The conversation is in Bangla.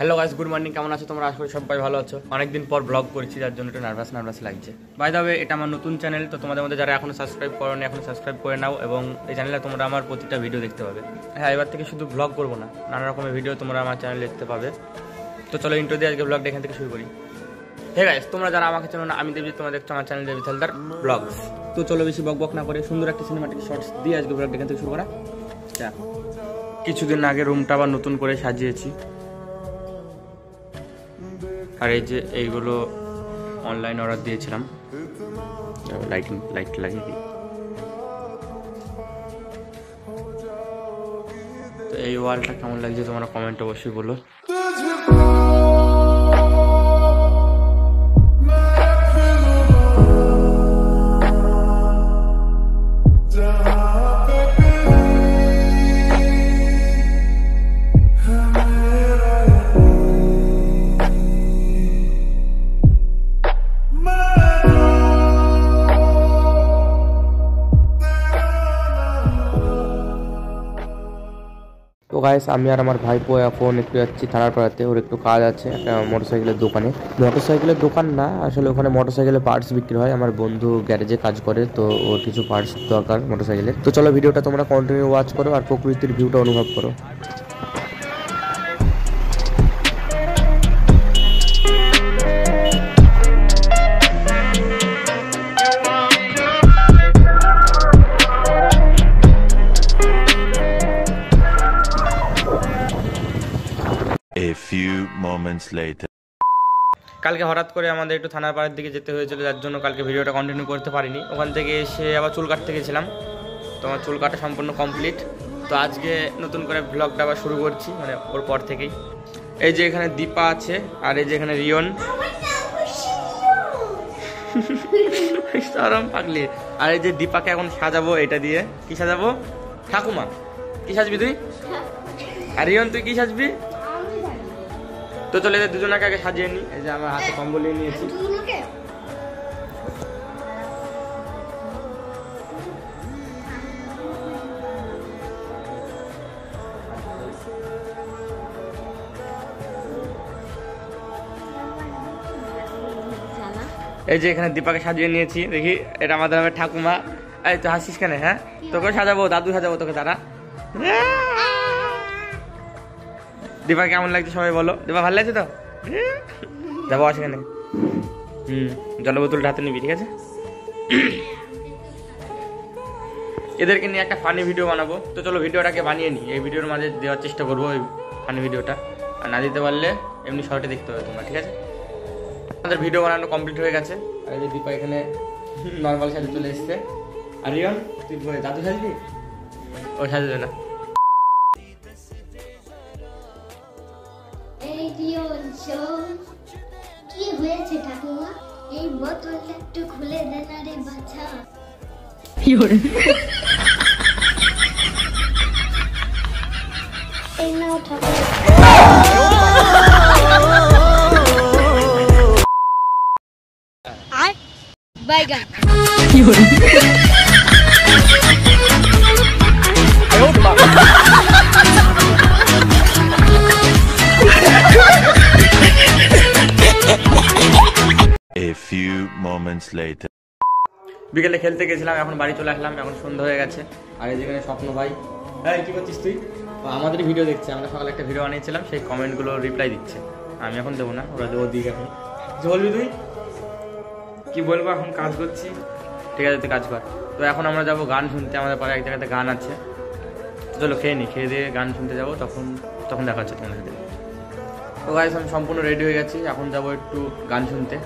Hello guys, good morning. কেমন আছো তোমরা? আশা করি সবাই ভালো আছো। অনেকদিন পর ব্লগ করছি, যার জন্য একটু নার্ভাস লাগছে। বাই দ্য ওয়ে, এটা আমার নতুন চ্যানেল, তো তোমাদের মধ্যে যারা এখনো সাবস্ক্রাইব করোনি এখন সাবস্ক্রাইব করে নাও, এবং এই চ্যানেলে তোমরা আমার প্রতিটা ভিডিও দেখতে পাবে। হ্যাঁ, এবার থেকে শুধু ব্লগ করবো না, নানা রকমের ভিডিও তোমরা আমার চ্যানেলে দেখতে পাবে। তো চলো ইন্ট্রো দিয়ে আজকে ব্লগটা এখান থেকে শুরু করি। হে গাইস, তোমরা যারা আমাকে চেনো না, আমি দেবজিৎ, তোমরা দেখছো আমার চ্যানেল দেবজিৎ হালদার ব্লগস। তো চলো বেশি বক না করে সুন্দর একটা সিনেমাটিক শর্টস দিয়ে আজকে ব্লগটা এখান থেকে শুরু করা যাক। কিছুদিন আগে রুমটা আবার নতুন করে সাজিয়েছি, আর এই যে এইগুলো অনলাইন অর্ডার দিয়েছিলাম। লাইট লাগিয়ে দিই। তো এই ওয়ালটা কেমন লাগছে তোমরা কমেন্ট অবশ্যই বলো। তো গাইস, আমি আর আমার ভাইপো এখন একটু যাচ্ছি থানার পাড়াতে। ওর একটু কাজ আছে একটা মোটরসাইকেলের দোকানে। মোটরসাইকেলের দোকান না, আসলে ওখানে মোটরসাইকেলের পার্টস বিক্রি হয়। আমার বন্ধু গ্যারেজে কাজ করে, তো ওর কিছু পার্টস দরকার মোটরসাইকেলের। তো চলো ভিডিওটা তোমরা কন্টিনিউ ওয়াচ করো আর প্রকৃতির ভিউটা অনুভব করো। A few moments later. কালকে হঠাৎ করে আমাদের একটু থানার পাড়ের দিকে যেতে হয়েছিল, যার জন্য কালকে ভিডিওটা কন্টিনিউ করতে পারিনি। ওখান থেকে এসে আবার চুল কাটতে গেছিলাম, তো আমার চুল কাটা সম্পূর্ণ কমপ্লিট। তো আজকে নতুন করে ব্লগটা আবার শুরু করছি, মানে ওর পর থেকেই। এই যে এখানে দীপা আছে, আর এই যে এখানে রিয়ন পাগলি। আর এই যে দীপাকে এখন সাজাবো এটা দিয়ে। কি সাজাবো? ঠাকুমা। কি সাজবি তুই? আর রিয়ন তুই কি সাজবি? তো চলে এদের দুজনকে আগে সাজিয়ে নি। এই যে আমার হাতে কম্বল নিয়ে নিয়েছি। এই যে এখানে দীপাকে সাজিয়ে নিয়েছি, দেখি এটা আমাদের হবে ঠাকুমা। এই তো হাসিস কেন? হ্যাঁ, তোকে সাজাবো, দাদু সাজাবো তোকে। তারা দীপা কেমন লাগছে সবাই বলো। দীপা ভালো লাগছে তো? যাবো সেখানে। জলের বোতলটা হাতে নিবি, ঠিক আছে? এদেরকে নিয়ে একটা ফানি ভিডিও বানাবো। তো চলো ভিডিওটাকে বানিয়ে নিই, এই ভিডিওর মাঝে দেওয়ার চেষ্টা করবো এই ফানি ভিডিওটা। আর না দিতে পারলে এমনি শর্টে দেখতে হবে তোমরা, ঠিক আছে? আমাদের ভিডিও বানানো কমপ্লিট হয়ে গেছে। আর এই যে দীপা এখানে নর্মাল সাজে চলে এসছে। আর রিয়ন তুই দাদু সাজবি? ও সাজবে না। কি হয়েছে ঠাকুমা? এই বোতলটা একটু খুলে দে না রে বাছা। এই নাও ঠাকুমা। আর বাইগান কি হলো? A few moments later. বিকেলে খেলতে গেছিলাম, এখন বাড়ি চলে আসলাম। এখন সন্ধ্যা হয়ে গেছে। আর এই যেখানে স্বপ্ন ভাই। হ্যাঁ, কি করছিস তুই? আমাদের ভিডিও দেখছে। আমরা সকালে একটা ভিডিও বানিয়েছিলাম, সেই কমেন্টগুলো রিপ্লাই দিচ্ছে। আমি এখন দেবো না, ওরা দেবো দিক। এখন কিছু বলবি তুই? কি বলবো, এখন কাজ করছি। ঠিক আছে, তুই কাজ কর। তো এখন আমরা যাবো গান শুনতে। আমাদের পাড়ায় এক জায়গাতে গান আছে। চলো খেয়ে নিই, খেয়ে দিয়ে গান শুনতে যাবো। তখন দেখা হচ্ছে তোমাদের সাথে। তো গাইস, আমি সম্পূর্ণ রেডি হয়ে গেছি, এখন যাবো একটু গান শুনতে।